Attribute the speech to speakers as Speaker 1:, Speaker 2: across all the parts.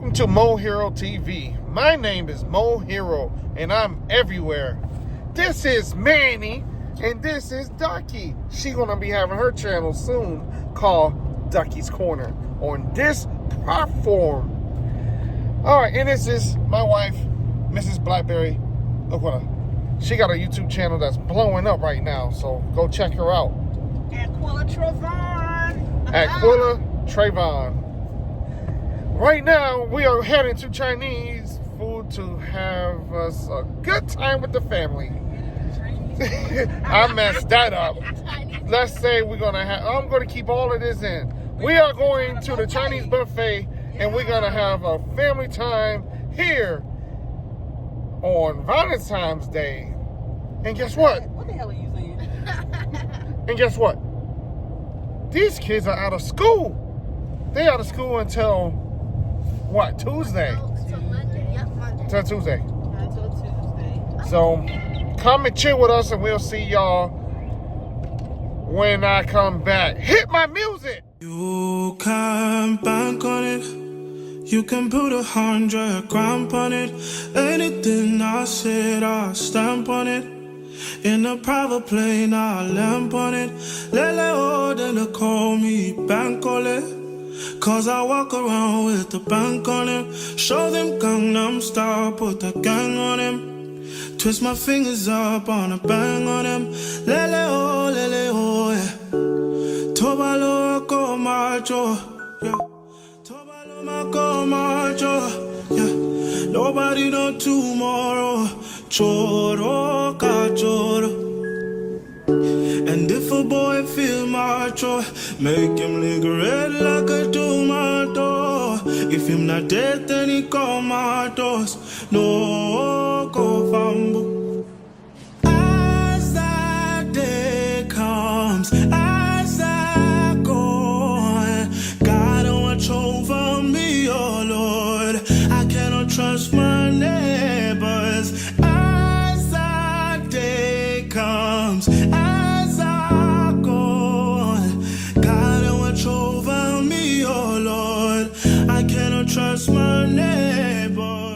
Speaker 1: Welcome to MoeheroTV. My name is MoeHero, and I'm everywhere. This is Manny, and this is Ducky. She's gonna be having her channel soon called Ducky's Corner on this platform. All right, and this is my wife, Mrs. Blackberry. Look what she got a YouTube channel that's blowing up right now, so go check her out.
Speaker 2: Aquila Trayvon.
Speaker 1: Aquila Trayvon. Right now, we are heading to Chinese food to have us a good time with the family. I messed that up. Let's say we're gonna have. I'm gonna keep all of this in. We are going to the Chinese buffet, and we're gonna have a family time here on Valentine's Day. And guess what?
Speaker 2: What the hell are you saying?
Speaker 1: And guess what? These kids are out of school. They out of school until what? Tuesday.
Speaker 3: Until Monday. Yep, Monday.
Speaker 1: Until Tuesday.
Speaker 2: Until Tuesday.
Speaker 1: So come and chill with us, and we'll see y'all when I come back. Hit my music.
Speaker 4: You can bank on it. You can put 100 grand on it. Anything I said, I'll stamp on it. In a private plane, I'll lamp on it. Lele oh, then they call me bank on it. Cause I walk around with the bank on him. Show them Gangnam Style, put the gang on him. Twist my fingers up on a bang on him. Lele oh, yeah. Tobalo ko macho, yeah. Tobalo mako macho, yeah. Nobody know tomorrow. Choro ka choro. And if a boy feel macho, make him lick red like a tomato. If him not dead, then he comatose. No go fambo. As that day comes, as I go, God watch over me, oh Lord. I cannot trust my neighbors. As that day comes, as I go, God watch over me, oh Lord. I cannot trust my neighbor.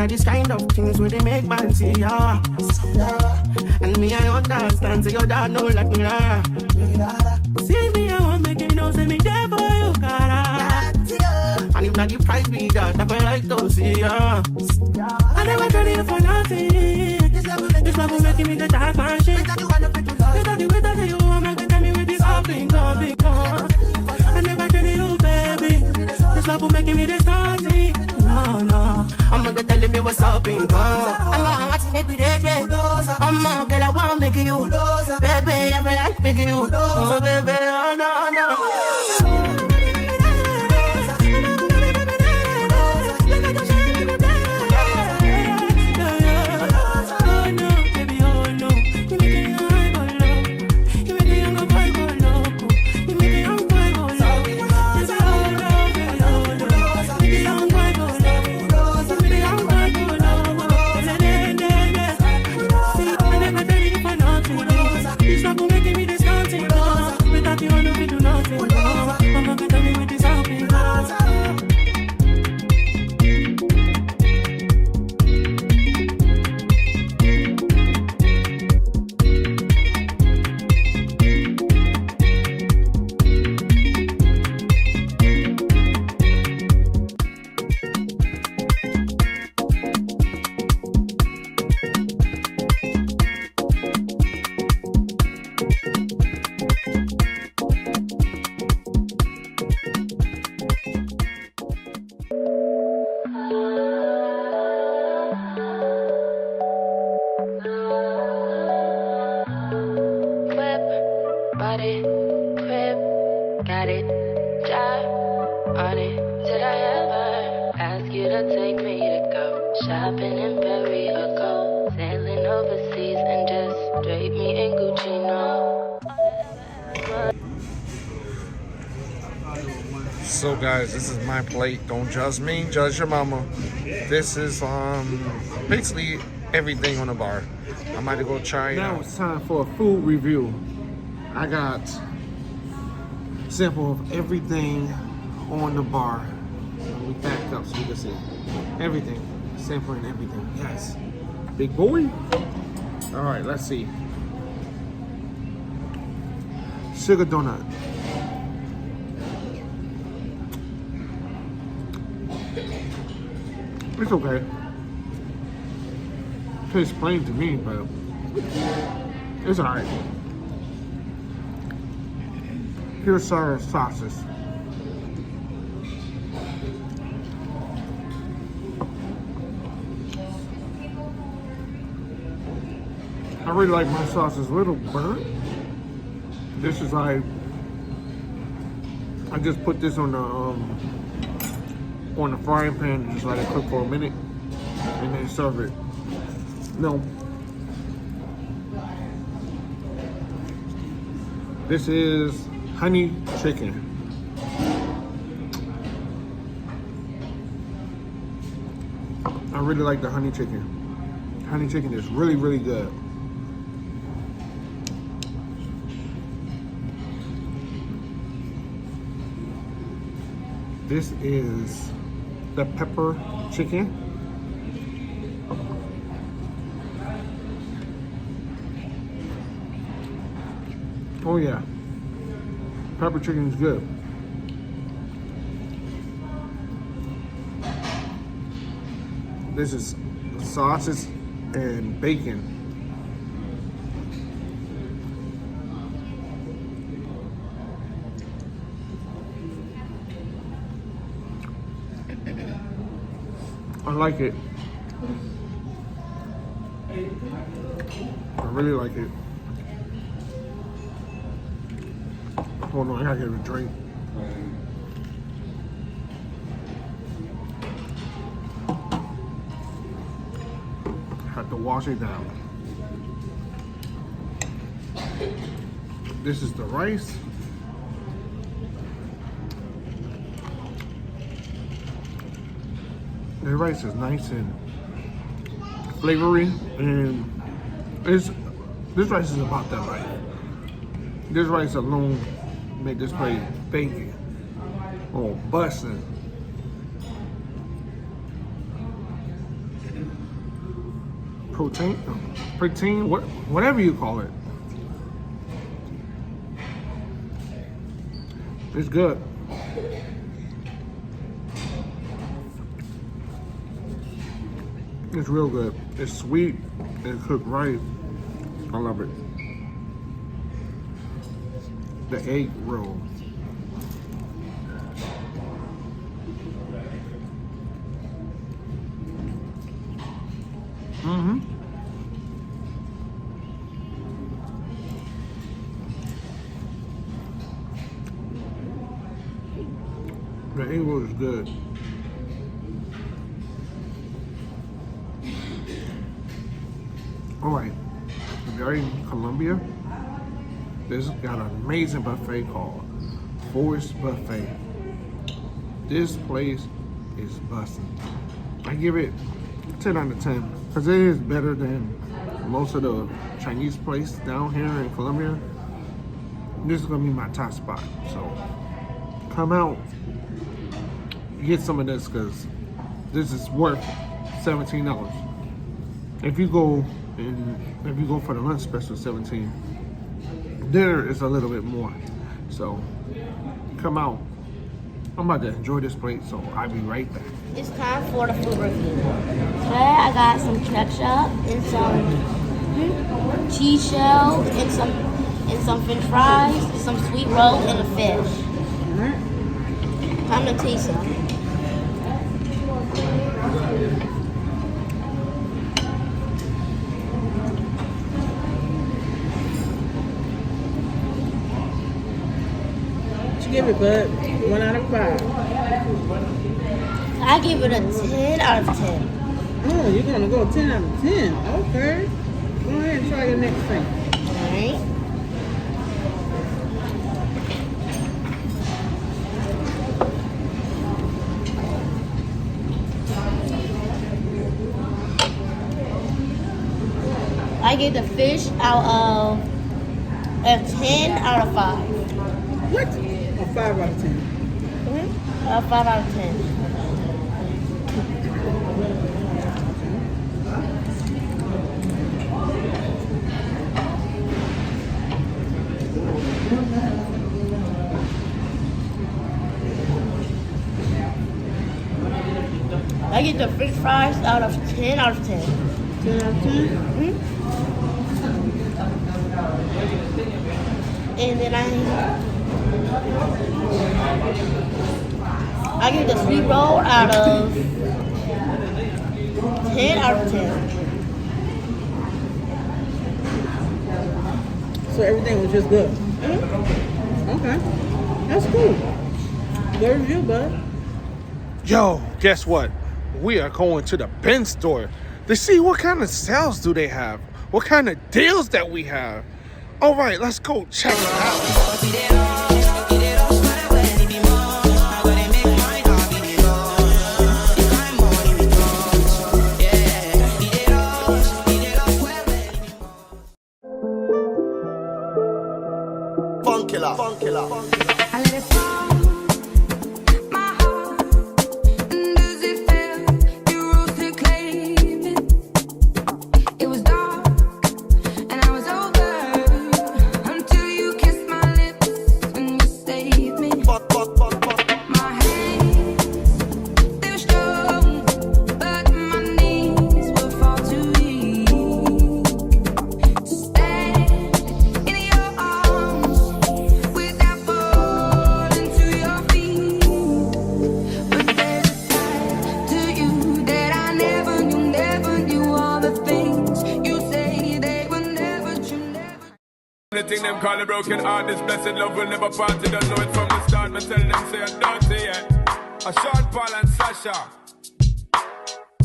Speaker 4: These kind of things where they make man see ya. And me I understand, so your dad know like me lah. See me I want make you know, say me there for you, cara. And if not the price be that, I feel like to see ya. I never tried it for nothing. This love will make me the dark man shit. Without the way that you want, make me tell me with this all thing come. I never tried it, oh baby. This love will make me the starting. No, I'm gonna tell me what's up in God. I'm gonna make me dead. I'm gonna get I wanna make you. Baby, I feel like making you. Oh, baby, oh, no. Stop making me this dancing, without
Speaker 5: Ask you to take me to go shopping in Paris or go sailing overseas and just drape me in Gucci, no.
Speaker 1: So guys, this is my plate. Don't judge me, judge your mama. This is basically everything on the bar. I'm about to go try it out. Now it's time for a food review. I got a sample of everything on the bar. We backed up so you can see everything. Sampling everything. Yes. Big boy. Alright, let's see. Sugar donut. It's okay. Tastes plain to me, but it's alright. Here's our sauces. I really like my sauces a little burnt. This is like, I just put this on the frying pan and just let it cook for a minute and then serve it. No. This is honey chicken. I really like the honey chicken. Honey chicken is really, really good. This is the pepper chicken. Oh yeah, pepper chicken is good. This is sausages and bacon. I like it. I really like it. Hold on, I gotta get a drink. Have to wash it down. This is the rice. The rice is nice and flavory, and this rice is about that right. This rice alone made this plate bacon. Oh, busting. Protein, whatever you call it. It's good. It's real good. It's sweet and cooked right. I love it. The egg roll. The egg roll is good. Alright, if you're in Colombia, this got an amazing buffet called Forest Buffet. This place is busting. I give it 10 out of 10 because it is better than most of the Chinese places down here in Colombia. This is gonna be my top spot. So come out, get some of this because this is worth $17. If you go for the lunch special, $17. Dinner is a little bit more. So come out. I'm about to enjoy this plate, so I'll be right back.
Speaker 3: It's time for the food review. Today I got some ketchup and some cheese shell and some french fries, some sweet roll, and a fish. Time to taste some.
Speaker 2: Give it, bud. 1 out of 5.
Speaker 3: I give it a 10 out of 10.
Speaker 2: Oh, you're gonna go 10 out of 10. Okay. Go ahead and try your next thing.
Speaker 3: Alright. I give the fish out of a 10 out of 5.
Speaker 2: What? A 5 out of 10.
Speaker 3: 5 out of 10. I get the French fries out of 10 out of 10.
Speaker 2: 10 out of 10?
Speaker 3: And then I give the sweet roll out of 10 out of 10.
Speaker 2: So everything was just good? Okay. That's cool. Good review, bud.
Speaker 1: Yo, guess what? We are going to the bin store to see what kind of sales do they have, what kind of deals that we have. All right, let's go check it out.
Speaker 6: I let it fall, my heart, and as it fell, you rose to claim it. It was dark, and I was over, until you kissed my lips and you saved me. My hands, they were strong, but my knees were far too weak to stand in your arms without falling to your feet. But there's a side to you that I never knew all the things you say they were never true,
Speaker 7: The thing them call a broken heart, this blessed love will never part. You don't know it from the start, but tell them say I'm dirty, yeah. A Sean Paul and Sasha.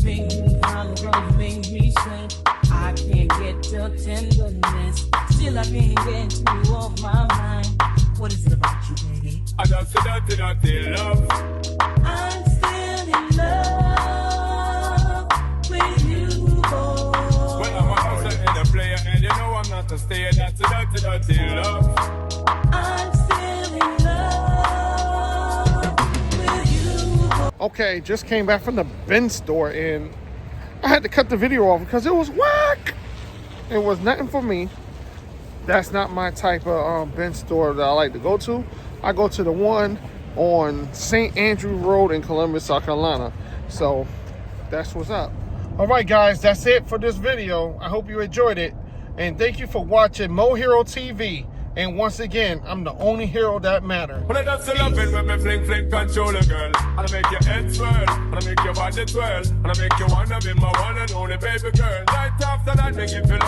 Speaker 2: Make me hollow, make me sing. I can't get your tenderness. Still I can't get you off my mind. What is it about you, baby?
Speaker 7: I just say dirty, dirty love.
Speaker 2: I'm still in love with you, boy.
Speaker 7: Well, I'm a hustler and a player, and you know I'm not a stayer. That's a dirty, dirty love.
Speaker 2: I'm still in love with you, boy.
Speaker 1: Okay, just came back from the bin store and I had to cut the video off because it was whack. It was nothing for me. That's not my type of bin store that I like to go to. I go to the one on St. Andrew Road in Columbus, South Carolina. So that's what's up. All right, guys, that's it for this video. I hope you enjoyed it. And thank you for watching MoeheroTV. And once again, I'm the only hero that matters.
Speaker 7: Well, I just love it when me fling, control a girl. And I make your head swirl, and I make your body twirl, and I make you wanna be my one and only baby girl. Right after that, make you feel